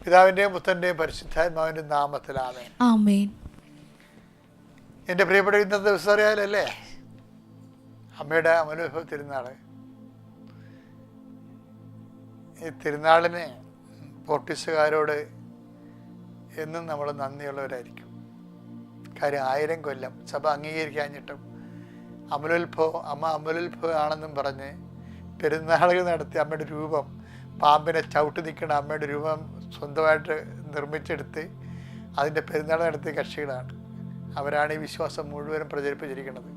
പിതാവിൻ്റെയും പുത്രൻ്റെയും പരിശുദ്ധാത്മാവിൻ്റെ നാമത്തിൽ ആമേൻ. ആമേൻ. എൻ്റെ പ്രിയപ്പെട്ട ഇന്നത്തെ ദിവസം അറിയാലല്ലേ, അമ്മയുടെ അമലോത്ഭവ തിരുനാൾ. ഈ തിരുനാളിന് പോർട്ടുഗീസുകാരോട് എന്നും നമ്മൾ നന്ദിയുള്ളവരായിരിക്കും. കാര്യം 1000 കൊല്ലം സഭ അംഗീകരിക്കാഞ്ഞിട്ടും അമ്മ അമലോത്ഭവം ആണെന്നും പറഞ്ഞ് പെരുന്നാളുകൾ നടത്തി അമ്മയുടെ രൂപം, പാമ്പിനെ ചവിട്ടി നിൽക്കുന്ന അമ്മയുടെ രൂപം സ്വന്തമായിട്ട് നിർമ്മിച്ചെടുത്ത് അതിൻ്റെ പെരുന്നാൾ നടത്തിയ കക്ഷികളാണ്. അവരാണ് ഈ വിശ്വാസം മുഴുവനും പ്രചരിപ്പിച്ചിരിക്കുന്നത്.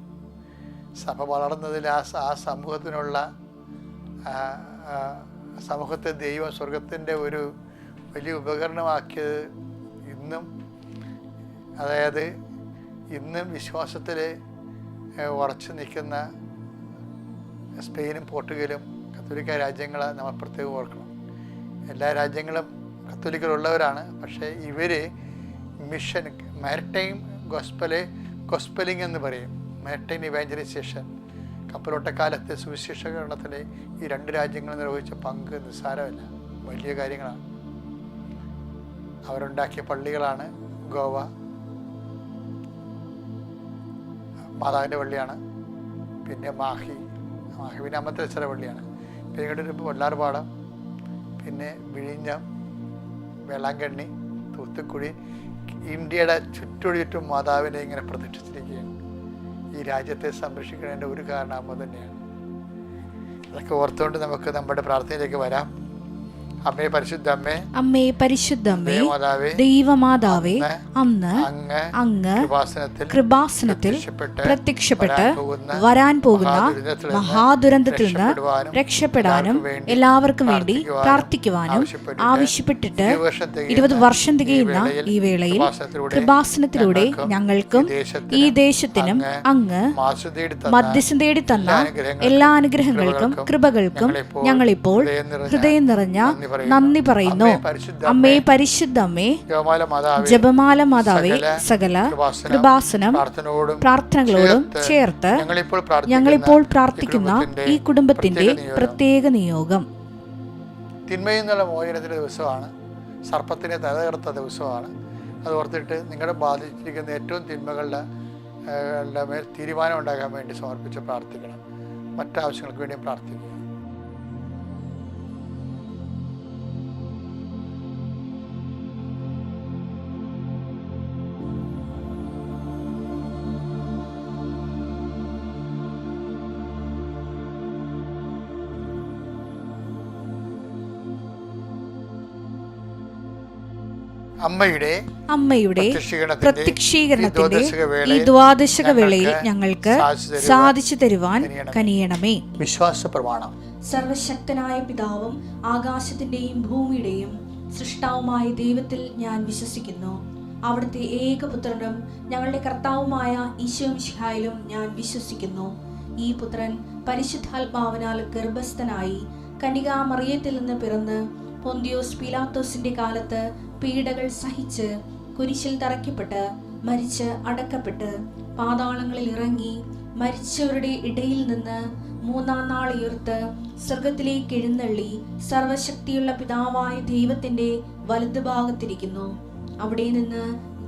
സഭ വളർന്നതിൽ ആ സമൂഹത്തിനുള്ള സമൂഹത്തെ ദൈവം സ്വർഗത്തിൻ്റെ ഒരു വലിയ ഉപകരണമാക്കിയത് ഇന്നും വിശ്വാസത്തിൽ ഉറച്ചു നിൽക്കുന്ന സ്പെയിനും പോർട്ടുഗലും കത്തോലിക്ക രാജ്യങ്ങളെ നമ്മൾ പ്രത്യേകം ഓർക്കണം. എല്ലാ രാജ്യങ്ങളും കത്തോലിക്കലുള്ളവരാണ്. പക്ഷേ ഇവർ മിഷൻ മാരിടൈം ഗോസ്പലിംഗ് എന്ന് പറയും, മാരിടൈം ഇവാഞ്ചലൈസേഷൻ, കപ്പലോട്ടക്കാലത്തെ സുവിശേഷീകരണത്തിൽ ഈ 2 രാജ്യങ്ങൾ നിർവഹിച്ച പങ്ക് നിസ്സാരമല്ല, വലിയ കാര്യങ്ങളാണ്. അവരുണ്ടാക്കിയ പള്ളികളാണ് ഗോവ മാതാവിൻ്റെ പള്ളിയാണ്, പിന്നെ മാഹി പിന്നെ അമൃതസര പള്ളിയാണ്, പിന്നെ ഇങ്ങോട്ടൊരു വല്ലാർപാടം, പിന്നെ വിഴിഞ്ഞം, വേളാങ്കണ്ണി, തൂത്തുക്കുടി. ഇന്ത്യയുടെ ചുറ്റും മാതാവിനെ ഇങ്ങനെ പ്രതിഷ്ഠിച്ചിരിക്കുകയാണ്. ഈ രാജ്യത്തെ സംരക്ഷിക്കുന്നതിൻ്റെ ഒരു കാരണം അമ്മ തന്നെയാണ്. അതൊക്കെ ഓർത്തുകൊണ്ട് നമുക്ക് നമ്മുടെ പ്രാർത്ഥനയിലേക്ക് വരാം. അമ്മേ പരിശുദ്ധ അമ്മേ, അമ്മേ പരിശുദ്ധ അമ്മേ, ദൈവമാതാവേ, അന്ന് അങ്ങ് കൃപാസനത്തിൽ പ്രത്യക്ഷപ്പെട്ട് വരാൻ പോകുന്ന മഹാദുരന്തത്തിൽ നിന്ന് രക്ഷപ്പെടാനും എല്ലാവർക്കും വേണ്ടി പ്രാർത്ഥിക്കുവാനും ആവശ്യപ്പെട്ടിട്ട് 20 വർഷം തികയുന്ന ഈ വേളയിൽ കൃപാസനത്തിലൂടെ ഞങ്ങൾക്കും ഈ ദേശത്തിനും അങ്ങ് മധ്യസ്ഥം തേടി തന്ന എല്ലാ അനുഗ്രഹങ്ങൾക്കും കൃപകൾക്കും ഞങ്ങളിപ്പോൾ ഹൃദയം നിറഞ്ഞ നന്ദി പറയുന്നു. അമ്മേ പരിശുദ്ധ അമ്മേ, ജപമാല മാതാവേ, സകല കൃപാസനം പ്രാർത്ഥനകളോടും ചേർത്ത് ഞങ്ങളിപ്പോൾ പ്രാർത്ഥിക്കുന്ന ഈ കുടുംബത്തിന്റെ പ്രത്യേക നിയോഗം. തിന്മയിൽ നിന്നുള്ള മോചനത്തിന്റെ ദിവസമാണ്, സർപ്പത്തിനെ തകർത്ത ദിവസമാണ്. അത് ഓർത്തിട്ട് നിങ്ങളെ ബാധിച്ചിരിക്കുന്ന ഏറ്റവും തിന്മകളുടെ മേൽ തീരുമാനം ഉണ്ടാകാൻ വേണ്ടി സമർപ്പിച്ച് പ്രാർത്ഥിക്കണം. മറ്റാവശ്യങ്ങൾക്ക് വേണ്ടിയും പ്രാർത്ഥിക്കുക. അമ്മയുടെ പ്രത്യക്ഷീകരണത്തിന്റെ ഈ ദ്വാദശക വേളയിൽ ഞങ്ങൾക്ക് സാധിച്ചു തരുവാൻ കനിയണമേ. വിശ്വാസ പ്രമാണം. സർവശക്തനായ പിതാവും ആകാശത്തിന്റെയും ഭൂമിയുടെയും സൃഷ്ടാവുമായ ദൈവത്തിൽ ഞാൻ വിശ്വസിക്കുന്നു. അവിടുത്തെ ഏകപുത്രനും ഞങ്ങളുടെ കർത്താവുമായ ഈശോ മിശിഹായിലും ഞാൻ വിശ്വസിക്കുന്നു. ഈ പുത്രൻ പരിശുദ്ധാത്മാവിനാൽ ഗർഭസ്ഥനായി കന്യകാ മറിയത്തിൽ നിന്ന് പിറന്ന് പൊന്തിയോസ് പീലാത്തോസിന്റെ കാലത്ത് പീഡകൾ സഹിച്ച് കുരിശിൽ തറയ്ക്കപ്പെട്ട് മരിച്ച് അടക്കപ്പെട്ട് പാതാളങ്ങളിൽ ഇറങ്ങി മരിച്ചവരുടെ ഇടയിൽ നിന്ന് 3-ാം നാൾ ഉയർത്ത് സ്വർഗത്തിലേക്ക് എഴുന്നള്ളി സർവശക്തിയുള്ള പിതാവായ ദൈവത്തിന്റെ വലതുഭാഗത്തിരിക്കുന്നു. അവിടെ നിന്ന്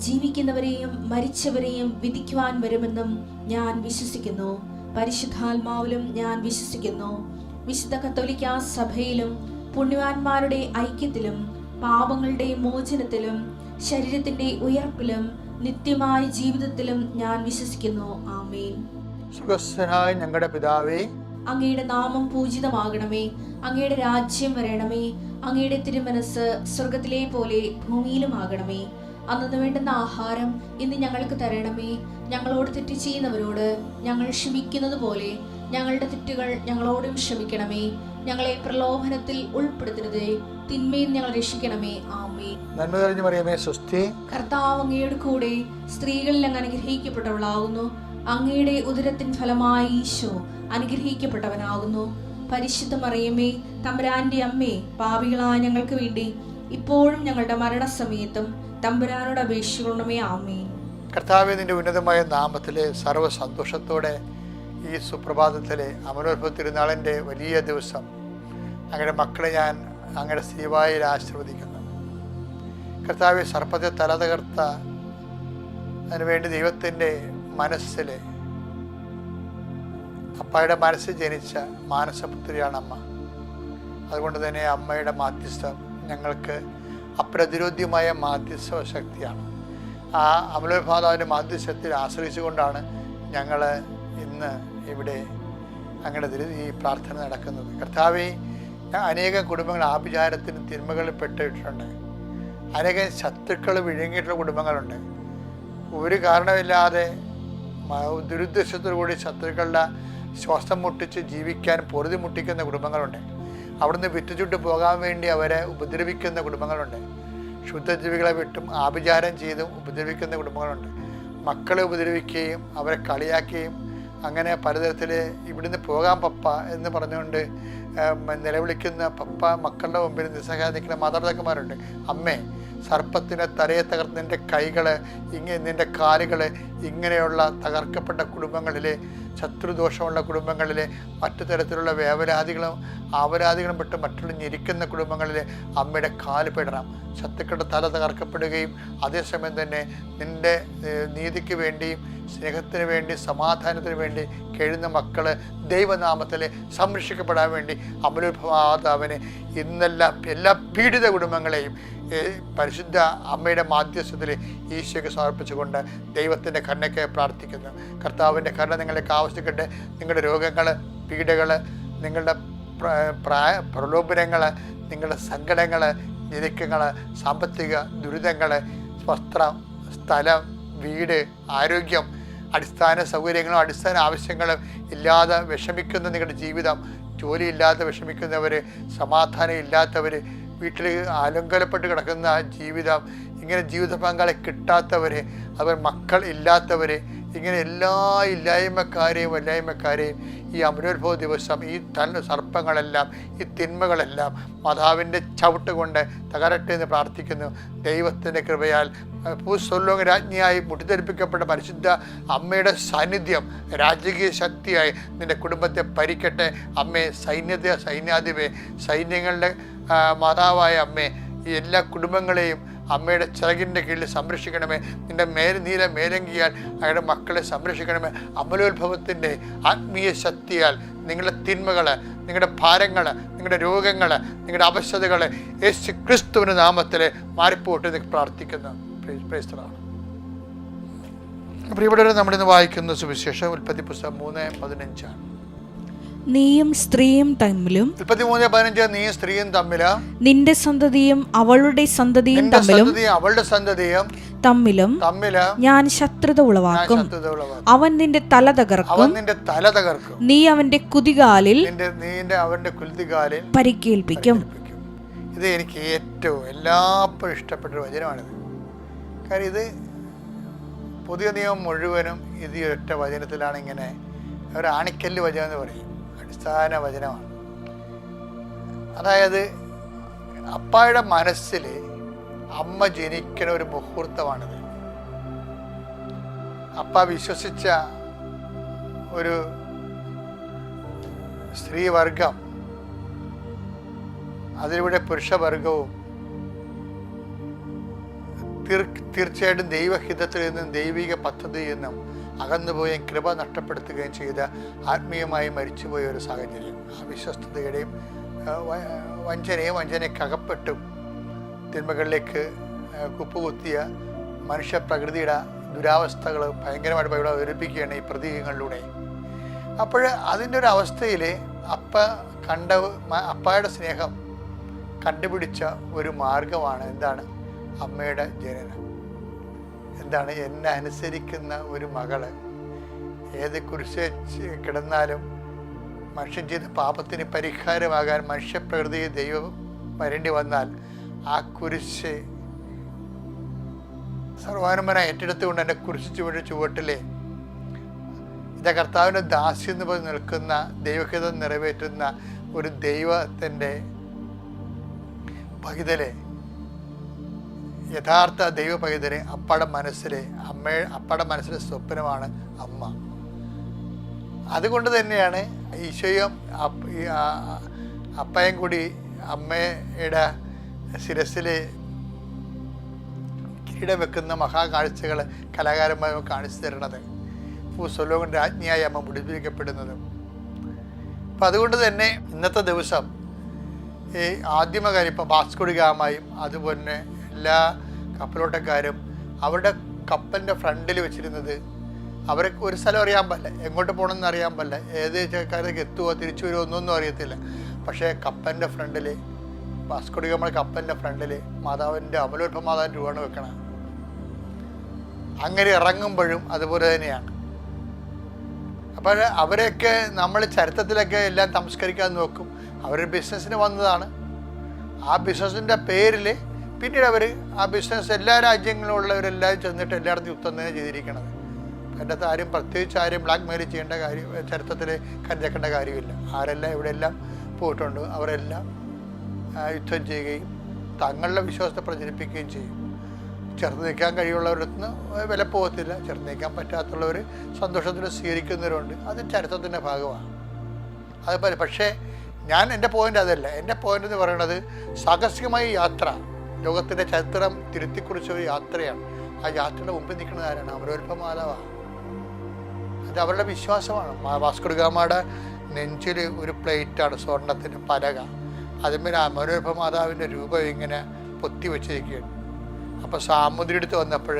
ജീവിക്കുന്നവരെയും മരിച്ചവരെയും വിധിക്കുവാൻ വരുമെന്നും ഞാൻ വിശ്വസിക്കുന്നു. പരിശുദ്ധാത്മാവിലും ഞാൻ വിശ്വസിക്കുന്നു. വിശുദ്ധ കത്തോലിക്കാ സഭയിലും പുണ്യവാന്മാരുടെ ഐക്യത്തിലും പാപങ്ങളുടെ മോചനത്തിലും ശരീരത്തിന്റെ ഉയർപ്പിലും നിത്യമായ ജീവിതത്തിലും ഞാൻ വിശ്വസിക്കുന്നു. ആമേൻ. സുഖസ്ഥനായ ഞങ്ങളുടെ പിതാവേ, അങ്ങയുടെ നാമം പൂജിതമാകണമേ. അങ്ങയുടെ രാജ്യം വരണമേ. അങ്ങയുടെ തിരുമനസ് സ്വർഗത്തിലെ പോലെ ഭൂമിയിലുമാകണമേ. അന്നു വേണ്ടുന്ന ആഹാരം ഇന്ന് ഞങ്ങൾക്ക് തരണമേ. ഞങ്ങളോട് തെറ്റ് ചെയ്യുന്നവരോട് ഞങ്ങൾ ക്ഷമിക്കുന്നത് പോലെ ഞങ്ങളുടെ തെറ്റുകൾ ഞങ്ങളോടും ക്ഷമിക്കണമേ. ഞങ്ങളെ പ്രലോഭനത്തിൽ ഉൾപ്പെടുത്തരുതേ, തിന്മയിൽ ഞങ്ങൾ രക്ഷിക്കണമേ. ആമേൻ. നന്മ നിറഞ്ഞ മറിയമേ, സ്വസ്തി, കർത്താവ് അങ്ങയുടെ കൂടെ സ്ത്രീകളിൽ അങ്ങ് അനുഗ്രഹിക്കപ്പെട്ടവളാകുന്നു. അങ്ങയുടെ ഉദരത്തിൻ ഫലമായി ഈശോ അനുഗ്രഹിക്കപ്പെട്ടവനാകുന്നു. പരിശുദ്ധ മറിയമേ, തമ്പുരാന്റെ അമ്മേ, പാപികളായ ഞങ്ങൾക്ക് വേണ്ടി ഇപ്പോഴും ഞങ്ങളുടെ മരണസമയത്തും തമ്പുരാനോട് അപേക്ഷിക്കണമേ. ആമേൻ. കർത്താവേ, നിന്റെ ഉന്നതമായ നാമത്തിലെ സർവ്വ സന്തോഷത്തോടെ ഈ സുപ്രഭാതത്തിലെ അമലോത്ഭവ തിരുനാളിൻ്റെ വലിയ ദിവസം അങ്ങയുടെ മക്കളെ ഞാൻ അങ്ങയുടെ സ്ത്രീവായിൽ ആശീർവദിക്കുന്നു. കർത്താവെ, സർപ്പത്തെ തല തകർത്ത അതിനുവേണ്ടി ദൈവത്തിൻ്റെ മനസ്സിൽ, അപ്പായുടെ മനസ്സിൽ ജനിച്ച മാനസപുത്രിയാണ് അമ്മ. അതുകൊണ്ട് തന്നെ അമ്മയുടെ മാധ്യസ്ഥം ഞങ്ങൾക്ക് അപ്രതിരോധ്യമായ മാധ്യസ്ഥ ശക്തിയാണ്. ആ അമലോത്ഭാതാവിൻ്റെ മാധ്യസ്ഥത്തിൽ ആശ്രയിച്ചുകൊണ്ടാണ് ഞങ്ങൾ ഇന്ന് ഇവിടെ അങ്ങനെ ഈ പ്രാർത്ഥന നടക്കുന്നത്. കർത്താവെ, അനേകം കുടുംബങ്ങൾ ആഭിചാരത്തിനും തിന്മകളിൽ പെട്ടിട്ടുണ്ട്. അനേകം ശത്രുക്കൾ വിഴുങ്ങിയിട്ടുള്ള കുടുംബങ്ങളുണ്ട്. ഒരു കാരണമില്ലാതെ ദുരുദ്ദേശത്തോടുകൂടി ശത്രുക്കളുടെ ശ്വാസം മുട്ടിച്ച് ജീവിക്കാൻ പൊറുതി മുട്ടിക്കുന്ന കുടുംബങ്ങളുണ്ട്. അവിടുന്ന് വിറ്റുചുട്ട് പോകാൻ വേണ്ടി അവരെ ഉപദ്രവിക്കുന്ന കുടുംബങ്ങളുണ്ട്. ശുദ്ധജീവികളെ വിട്ടും ആഭിചാരം ചെയ്തും ഉപദ്രവിക്കുന്ന കുടുംബങ്ങളുണ്ട്. മക്കളെ ഉപദ്രവിക്കുകയും അവരെ കളിയാക്കുകയും അങ്ങനെ പലതരത്തിൽ ഇവിടുന്ന് പോകാൻ പപ്പ എന്ന് പറഞ്ഞുകൊണ്ട് നിലവിളിക്കുന്ന പപ്പ മക്കളുടെ മുമ്പിൽ നിസ്സഹായ നിൽക്കുന്ന മാതാപിതാക്കന്മാരുണ്ട്. അമ്മേ, സർപ്പത്തിൻ്റെ തലയെ തകർത്ത് നിൻ്റെ കൈകൾ, നിൻ്റെ കാലുകൾ, ഇങ്ങനെയുള്ള തകർക്കപ്പെട്ട കുടുംബങ്ങളിലെ, ശത്രുദോഷമുള്ള കുടുംബങ്ങളിലെ, മറ്റു തരത്തിലുള്ള വേവലാദികളും ആവലാദികളും പെട്ട് മറ്റുള്ള ഞെരിക്കുന്ന കുടുംബങ്ങളിലെ അമ്മയുടെ കാല് പെടണം. ശത്രുക്കളുടെ തല തകർക്കപ്പെടുകയും അതേസമയം തന്നെ നിൻ്റെ നീതിക്ക് വേണ്ടിയും സ്നേഹത്തിന് വേണ്ടി സമാധാനത്തിന് വേണ്ടി കഴിയുന്ന മക്കൾ ദൈവനാമത്തിൽ സംരക്ഷിക്കപ്പെടാൻ വേണ്ടി അമലോത്ഭവമാതാവിനെ ഇന്നെല്ലാം എല്ലാ പീഡിത കുടുംബങ്ങളെയും പരിശുദ്ധ അമ്മയുടെ മാധ്യസ്ഥത്തിൽ ഈശോയ്ക്ക് സമർപ്പിച്ചുകൊണ്ട് ദൈവത്തിൻ്റെ കരുണയ്ക്ക് പ്രാർത്ഥിക്കുന്നു. കർത്താവിൻ്റെ കരുണ നിങ്ങളേക്ക് ആവശ്യിക്കട്ടെ. നിങ്ങളുടെ രോഗങ്ങൾ, പീഡകൾ, നിങ്ങളുടെ പ്രലോഭനങ്ങൾ, നിങ്ങളുടെ സങ്കടങ്ങൾ, ഞെരുക്കങ്ങൾ, സാമ്പത്തിക ദുരിതങ്ങൾ, വസ്ത്രം, സ്ഥലം, വീട്, ആരോഗ്യം, അടിസ്ഥാന സൗകര്യങ്ങളും അടിസ്ഥാന ആവശ്യങ്ങളും ഇല്ലാതെ വിഷമിക്കുന്ന നിങ്ങളുടെ ജീവിതം, ജോലിയില്ലാതെ വിഷമിക്കുന്നവർ, സമാധാനം ഇല്ലാത്തവർ, വീട്ടിൽ ആലങ്കലപ്പെട്ട് കിടക്കുന്ന ജീവിതം, ഇങ്ങനെ ജീവിത പങ്കാളി കിട്ടാത്തവർ, അവർ മക്കൾ ഇല്ലാത്തവർ, ഇങ്ങനെ എല്ലാ വല്ലായ്മക്കാരെയും ഈ അമലോത്ഭവ ദിവസം ഈ സർപ്പങ്ങളെല്ലാം, ഈ തിന്മകളെല്ലാം മാതാവിൻ്റെ ചവിട്ട് കൊണ്ട് തകരട്ടെ എന്ന് പ്രാർത്ഥിക്കുന്നു. ദൈവത്തിൻ്റെ കൃപയാൽ ഭൂസ്വർലോക രാജ്ഞിയായി മുട്ടിത്തെറിപ്പിക്കപ്പെട്ട പരിശുദ്ധ അമ്മയുടെ സാന്നിധ്യം രാജകീയ ശക്തിയായി നിൻ്റെ കുടുംബത്തെ ഭരിക്കട്ടെ. അമ്മേ, സൈന്യാധിപേ, സൈന്യങ്ങളുടെ മാതാവായ അമ്മേ, ഈ എല്ലാ കുടുംബങ്ങളെയും അമ്മയുടെ ചിറകിൻ്റെ കീഴിൽ സംരക്ഷിക്കണമേ. നിൻ്റെ നീല മേലങ്കിയാൽ അയാളുടെ മക്കളെ സംരക്ഷിക്കണമേ. അമലോത്ഭവത്തിൻ്റെ ആത്മീയ ശക്തിയാൽ നിങ്ങളുടെ തിന്മകൾ, നിങ്ങളുടെ ഭാരങ്ങൾ, നിങ്ങളുടെ രോഗങ്ങൾ, നിങ്ങളുടെ അവശതകൾ യേശു ക്രിസ്തുവിൻ്റെ നാമത്തിൽ മാറിപ്പോട്ട് എന്ന് പ്രാർത്ഥിക്കുന്നു. പ്രിയപ്പെട്ടവരെ, നമ്മളിന്ന് വായിക്കുന്ന സുവിശേഷം ഉൽപ്പത്തി പുസ്തകം 3:15. നീയും സ്ത്രീയും തമ്മിലും 13:15 നീയും സ്ത്രീയും തമ്മില് നിന്റെ സന്തതിയും അവളുടെ സന്തതിയും അവളുടെ സന്തതിയും തമ്മിലും ഞാൻ ശത്രുത ഉളവാക്കും. അവൻ നിന്റെ തല തകർക്കും. നീ അവന്റെ കുതികാലിൽ പരിക്കേൽപ്പിക്കും. ഇത് എനിക്ക് ഏറ്റവും എല്ലാപ്പോഴും ഇഷ്ടപ്പെട്ടൊരു വചനമാണിത്. കാര്യം ഇത് പുതിയ നിയമം മുഴുവനും ഇത് ഒറ്റ വചനത്തിലാണ്. ഇങ്ങനെ ഒരു ആണിക്കല്ല് വചനം എന്ന് പറയും, അടിസ്ഥാന വചനമാണ്. അതായത് അപ്പായുടെ മനസ്സിൽ അമ്മ ജനിക്കുന്ന ഒരു മുഹൂർത്തമാണിത്. അപ്പ വിശ്വസിച്ച ഒരു സ്ത്രീവർഗം, അതിലൂടെ പുരുഷവർഗവും തീർച്ചയായിട്ടും ദൈവഹിതത്തിൽ നിന്നും ദൈവിക പദ്ധതിയിൽ നിന്നും അകന്നുപോയും കൃപ നഷ്ടപ്പെടുത്തുകയും ചെയ്ത ആത്മീയമായി മരിച്ചുപോയ ഒരു സാഹചര്യം. ആ വിശ്വസ്തതയുടെയും വഞ്ചനയ്ക്കകപ്പെട്ടും തിന്മകളിലേക്ക് കുപ്പുകുത്തിയ മനുഷ്യപ്രകൃതിയുടെ ദുരാവസ്ഥകൾ ഭയങ്കരമായിട്ട് ഇവിടെ അവതരിപ്പിക്കുകയാണ് ഈ പ്രതീകങ്ങളിലൂടെ. അപ്പോൾ അതിൻ്റെ ഒരു അവസ്ഥയിൽ അപ്പായുടെ സ്നേഹം കണ്ടുപിടിച്ച ഒരു മാർഗമാണ് എന്താണ്? അമ്മയുടെ ജനനം. എന്താണ്? എന്നെ അനുസരിക്കുന്ന ഒരു മകള് ഏത് കുരിശ് കിടന്നാലും മനുഷ്യൻ ചെയ്ത പാപത്തിന് പരിഹാരമാകാൻ മനുഷ്യപ്രകൃതിയെ ദൈവം വരേണ്ടി വന്നാൽ ആ കുരിശ് സർവാനുമനായി ഏറ്റെടുത്തുകൊണ്ട് എൻ്റെ കുരിശ് ചുവട്ടിലെ ഇതാ കർത്താവിൻ്റെ ദാസ്യം എന്ന് പറഞ്ഞ് നിൽക്കുന്ന ദൈവഹിതം നിറവേറ്റുന്ന ഒരു ദൈവത്തിൻ്റെ പൈതലെ, യഥാർത്ഥ ദൈവ പൈതലെ അപ്പയുടെ മനസ്സിലെ സ്വപ്നമാണ് അമ്മ. അതുകൊണ്ട് തന്നെയാണ് ഈശോയും അപ്പയും കൂടി അമ്മയുടെ ശിരസിൽ കിരീടം വെക്കുന്ന മഹാകാഴ്ചകൾ കലാകാരന്മാർ കാണിച്ചു തരണത്, സൊലോമോൻ രാജ്ഞിയായി അമ്മ മുടിപ്പിക്കപ്പെടുന്നതും. അപ്പം അതുകൊണ്ട് തന്നെ ഇന്നത്തെ ദിവസം ഈ ആദിമകാര്യം ഇപ്പോൾ വാസ്കോ ഡി ഗാമയും അതുപോലെ തന്നെ എല്ലാ കപ്പലോട്ടക്കാരും അവരുടെ കപ്പലിൻ്റെ ഫ്രണ്ടിൽ വെച്ചിരുന്നത്, അവർക്ക് ഒരു സ്ഥലം അറിയാൻ പാടില്ല, എങ്ങോട്ട് പോകണമെന്ന് അറിയാൻ പാടില്ല, ഏത് കാലത്തേക്ക് എത്തുമോ തിരിച്ചു വരുമോ ഒന്നും അറിയത്തില്ല. പക്ഷേ കപ്പലിൻ്റെ ഫ്രണ്ടിൽ, വാസ്കോ ഡി ഗാമയുടെ കപ്പലിൻ്റെ ഫ്രണ്ടിൽ മാതാവിൻ്റെ അമലോത്ഭവ മാതാവിൻ്റെ രൂപമാണ് വെക്കണം. അങ്ങനെ ഇറങ്ങുമ്പോഴും അതുപോലെ തന്നെയാണ്. അപ്പോൾ അവരെയൊക്കെ നമ്മൾ ചരിത്രത്തിലൊക്കെ എല്ലാം സംസ്കരിക്കാൻ നോക്കും. അവർ ബിസിനസ്സിന് വന്നതാണ്. ആ ബിസിനസ്സിൻ്റെ പേരിൽ പിന്നീട് അവർ ആ ബിസിനസ് എല്ലാ രാജ്യങ്ങളിലുള്ളവരെല്ലാവരും ചെന്നിട്ട് എല്ലായിടത്തും യുദ്ധം തന്നെ ചെയ്തിരിക്കണത്. എൻ്റെ ആരും പ്രത്യേകിച്ച് ആരും ബ്ലാക്ക് മെയിൽ ചെയ്യേണ്ട കാര്യം ചരിത്രത്തിൽ കരുതേക്കേണ്ട കാര്യമില്ല. ആരെല്ലാം ഇവിടെയെല്ലാം പോയിട്ടുണ്ട് അവരെല്ലാം യുദ്ധം ചെയ്യുകയും തങ്ങളുടെ വിശ്വാസത്തെ പ്രചരിപ്പിക്കുകയും ചെയ്യും. ചേർത്ത് നിൽക്കാൻ കഴിയുള്ളവരുടെ നിന്ന് വില പോകത്തില്ല, ചേർത്ത് നിൽക്കാൻ പറ്റാത്തുള്ളവർ സന്തോഷത്തിൽ സ്വീകരിക്കുന്നവരുണ്ട്. അത് ചരിത്രത്തിൻ്റെ ഭാഗമാണ്. അതുപോലെ പക്ഷേ എൻ്റെ പോയിൻ്റ് അതല്ല. എൻ്റെ പോയിൻ്റ് എന്ന് പറയുന്നത് സാഹസികമായ യാത്ര, ലോകത്തിൻ്റെ ചരിത്രം തിരുത്തിക്കുറിച്ച ഒരു യാത്രയാണ്. ആ യാത്രയുടെ മുമ്പിൽ നിൽക്കുന്നത് ആരാണ്? അമലോത്ഭവ മാതാവാണ്. അത് അവരുടെ വിശ്വാസമാണ്. വാസ്കോ ഡി ഗാമയുടെ നെഞ്ചിൽ ഒരു പ്ലേറ്റാണ് സ്വർണത്തിൻ്റെ പലക, അതിന്മേൽ അമലോത്ഭവ മാതാവിൻ്റെ രൂപം ഇങ്ങനെ പൊത്തി വെച്ചിരിക്കുകയാണ്. അപ്പോൾ സാമുദ്രി എടുത്ത് വന്നപ്പോൾ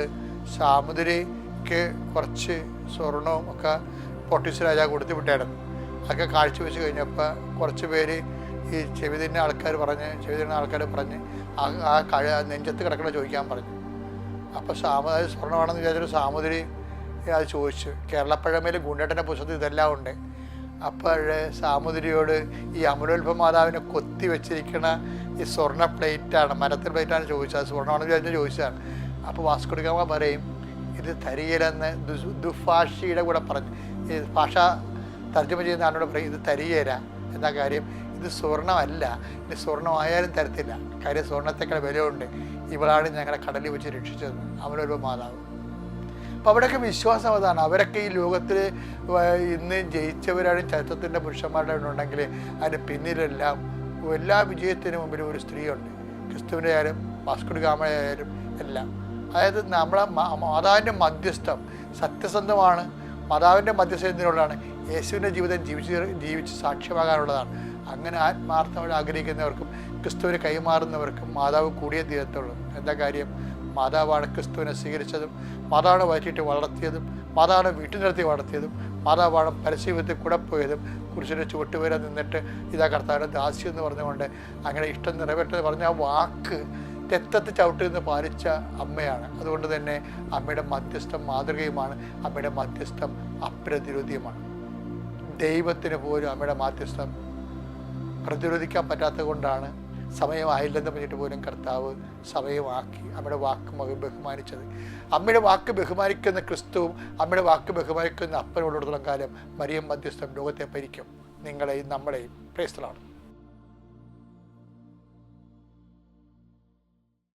സാമുദ്രിക്ക് കുറച്ച് സ്വർണവും ഒക്കെ പോർട്ടുഗീസ് രാജാവ് കൊടുത്തു വിട്ടായിരുന്നു. അതൊക്കെ കാഴ്ച വെച്ച് കഴിഞ്ഞപ്പോൾ കുറച്ച് പേര് ഈ ചെവി തിന്ന ആൾക്കാർ പറഞ്ഞ് ആ നെഞ്ചത്ത് കിടക്കണ ചോദിക്കാൻ പറഞ്ഞു. അപ്പോൾ സ്വർണ്ണമാണെന്ന് വിചാരിച്ചൊരു സാമുദ്രി അത് ചോദിച്ചു. കേരളപ്പഴമേൽ ഗുണ്ടേട്ടൻ്റെ പുസ്തകത്തിൽ ഇതെല്ലാം ഉണ്ട്. അപ്പോൾ സാമുദ്രിയോട് ഈ അമലോത്ഭവ മാതാവിനെ കൊത്തി വെച്ചിരിക്കുന്ന ഈ സ്വർണ്ണ പ്ലേറ്റാണ്, മരത്തിൽ പ്ലേറ്റാണ് ചോദിച്ചത്. അത് സ്വർണ്ണമാണെന്ന് വിചാരിച്ച് ചോദിച്ചതാണ്. അപ്പോൾ വാസ്കോ ഡി ഗാമ പറയും ഇത് തരികയിലെന്ന് ദുഭാഷിയുടെ കൂടെ പറഞ്ഞു. ഈ ഭാഷ തർജ്ജമ ചെയ്യുന്ന ആളോട് പറയും ഇത് തരികയില എന്താ കാര്യം, ഇത് സ്വർണ്ണമല്ല, ഇത് സ്വർണ്ണമായാലും തരത്തില്ല, കാര്യം സ്വർണ്ണത്തേക്കാൾ വിലയുണ്ട്, ഇവളാണ് ഞങ്ങളെ കടലിൽ വെച്ച് രക്ഷിച്ചത്, അമലോത്ഭവ മാതാവ്. അപ്പോൾ അവിടെയൊക്കെ വിശ്വാസം അതാണ്. അവരൊക്കെ ഈ ലോകത്തിൽ ഇന്ന് ജയിച്ചവരാണ് ചരിത്രത്തിൻ്റെ പുരുഷന്മാരുടെ ഉണ്ടെങ്കിൽ അതിന് പിന്നിലെല്ലാം എല്ലാ വിജയത്തിനു മുമ്പിലും ഒരു സ്ത്രീയുണ്ട്. ക്രിസ്തുവിൻ്റെ ആയാലും വാസ്കോ ഡി ഗാമയുടെ ആയാലും എല്ലാം. അതായത് നമ്മളെ മാതാവിൻ്റെ മധ്യസ്ഥം സത്യസന്ധമാണ്. മാതാവിൻ്റെ മധ്യസ്ഥത്തിനുള്ളതാണ്. യേശുവിൻ്റെ ജീവിതം ജീവിച്ച് സാക്ഷ്യമാകാനുള്ളതാണ്. അങ്ങനെ ആത്മാർത്ഥമായി ആഗ്രഹിക്കുന്നവർക്കും ക്രിസ്തുവിനെ കൈമാറുന്നവർക്കും മാതാവ് കൂടിയേ തീരത്തുള്ളൂ. എന്താ കാര്യം? മാതാവാണ് ക്രിസ്തുവിനെ സ്വീകരിച്ചതും, മാതാവാണ് വയറ്റിയിട്ട് വളർത്തിയതും, മാതാവാണ് വീട്ടിൽ നിർത്തി വളർത്തിയതും, മാതാവാണ് പരസ്യത്തിൽ കൂടെ പോയതും, കുരിശിൻ്റെ ചുവട്ടുവരെ നിന്നിട്ട് ഇതാ കർത്താവിൻ്റെ ദാസ്യം എന്ന് പറഞ്ഞുകൊണ്ട് അങ്ങനെ ഇഷ്ടം നിറവേറ്റെന്ന് പറഞ്ഞ ആ വാക്ക് രക്തത്തിൽ ചവിട്ടുനിന്ന് പാലിച്ച അമ്മയാണ്. അതുകൊണ്ട് തന്നെ അമ്മയുടെ മധ്യസ്ഥം മാതൃകയുമാണ്. അമ്മയുടെ മധ്യസ്ഥം അപ്രതിരോധ്യമാണ്. ദൈവത്തിന് പോലും അമ്മയുടെ മധ്യസ്ഥം പ്രതിരോധിക്കാൻ പറ്റാത്തത് കൊണ്ടാണ് സമയമായില്ലെന്ന് പറഞ്ഞിട്ട് പോലും കർത്താവ് സമയമാക്കി അമ്മയുടെ വാക്ക് ബഹുമാനിച്ചത്. അമ്മയുടെ വാക്ക് ബഹുമാനിക്കുന്ന ക്രിസ്തുവും അമ്മയുടെ വാക്ക് ബഹുമാനിക്കുന്ന അപ്പനോടുള്ള കാലം മറിയം മധ്യസ്ഥം ലോകത്തെ ഭരിക്കും, നിങ്ങളെയും നമ്മളെയും. Praise the Lord.